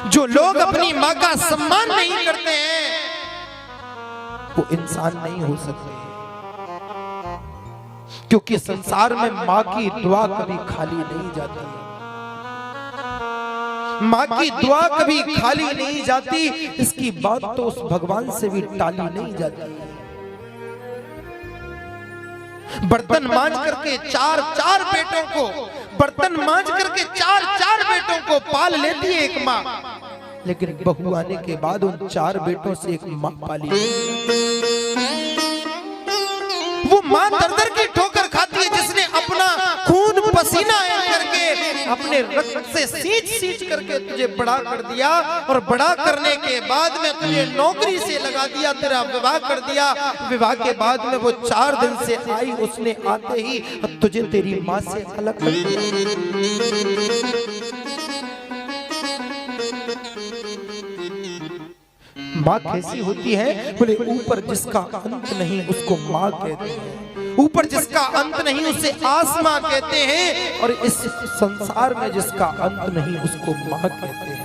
जो लोग अपनी माँ का सम्मान नहीं करते हैं वो इंसान नहीं हो सकते, क्योंकि संसार में माँ की दुआ कभी खाली नहीं जाती। माँ की दुआ कभी खाली नहीं जाती, इसकी बात तो उस भगवान से भी टाली नहीं जाती। बर्तन मांज करके चार चार बेटों को, बर्तन मांज करके चार चार बेटों को पाल लेती है एक माँ, लेकिन बहू आने के बाद उन चार बेटों से एक माँ पाली। वो माँ दर दर की ठोकर खाती है, जिसने अपना खून पसीना करके अपने रक्त से सींच सींच करके तुझे बड़ा कर दिया, और बड़ा करने के बाद में तुझे नौकरी से लगा दिया, तेरा विवाह कर दिया। विवाह के बाद में वो 4 दिन से आई, उसने आते ही तुझे तेरी माँ से अलग कर दिया। माँ कैसी होती है? बोले ऊपर जिसका अंत नहीं उसको माँ कहते हैं, ऊपर जिसका अंत नहीं उसे आसमां कहते हैं, और इस संसार में जिसका अंत नहीं उसको माँ कहते हैं।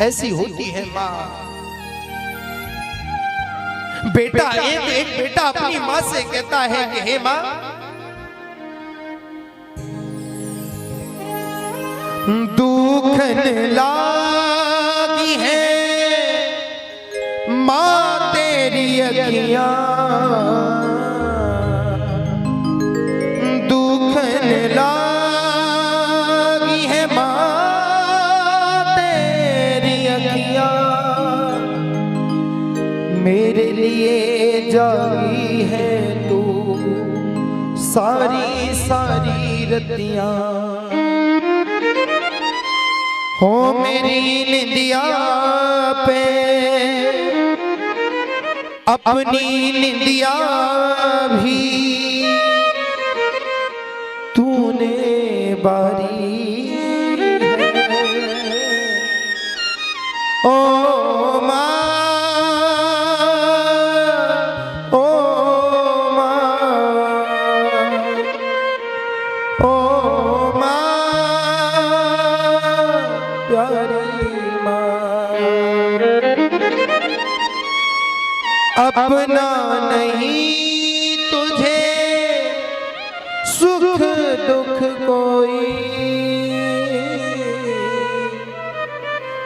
ऐसी होती है माँ। बेटा एक बेटा अपनी माँ से कहता है कि हे माँ, दुख लागी है माँ तेरी अखियां, दुख लागी है माँ तेरी अखियां, मेरे लिए जागी है तू सारी सारी रतियां। हो मेरी निंदिया पे अपनी निंदिया भी तूने बारी है। ओ माँ, ओ माँ, ओ माँ प्यारी माँ, अपना नहीं तुझे सुख दुख कोई।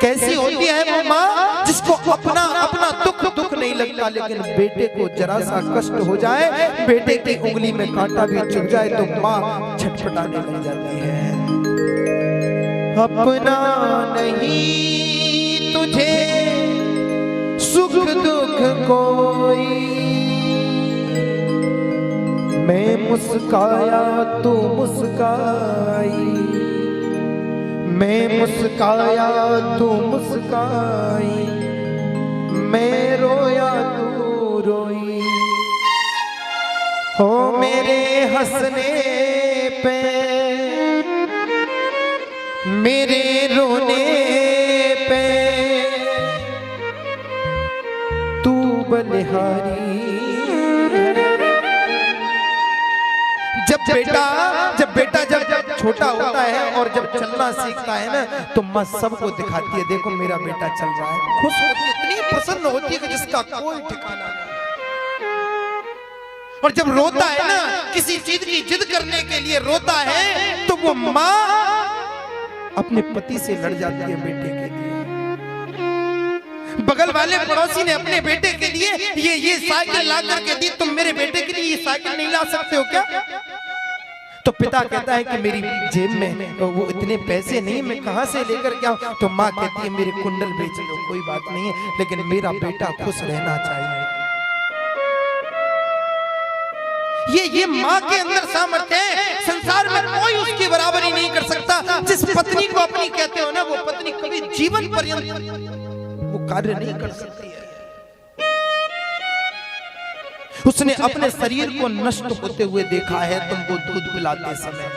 कैसी होती है वो माँ जिसको अपना अपना दुख नहीं लगता, लेकिन बेटे को जरा सा कष्ट हो जाए, बेटे की उंगली में कांटा भी चुभ जाए तो माँ छटपटाने लग जाती है। अपना नहीं तुझे सुख दुख कोई, मैं मुस्काया तू मुस्काई, मैं मुस्काया तू मुस्काई, मैं रोया तू रोई। हो मेरे हंसने पे मेरे रोने पे तू बलिहारी। जब बेटा छोटा होता है और जब चलना सीखता है ना, तो माँ सबको दिखाती है, देखो मेरा बेटा चल रहा है। खुश होती है, इतनी प्रसन्न होती है कि जिसका कोई ठिकाना नहीं। और जब रोता है ना, किसी चीज की जिद करने के लिए रोता है, तो वो माँ अपने पति से लड़ जाती है बेटे के लिए। बगल वाले पड़ोसी ने अपने बेटे के लिए ये साइकिल ला करके दी, तुम मेरे बेटे के लिए ये साइकिल नहीं ला सकते हो क्या? तो पिता कहता है कि मेरी जेब में वो इतने पैसे नहीं, मैं कहां से लेकर के आऊं? तो माँ कहती है मेरे कुंडल बेच लो, कोई बात नहीं है, लेकिन मेरा बेटा खुश रहना चाहिए। ये माँ के अंदर सामर्थ्य है, संसार में कोई उसकी बराबरी नहीं कर सकता। जिस पत्नी को अपनी कहते हो ना, वो पत्नी कभी जीवन पर्यंत वो कार्य नहीं कर सकती है। उसने अपने शरीर को नष्ट होते हुए देखा है तुमको दूध पिलाते समय।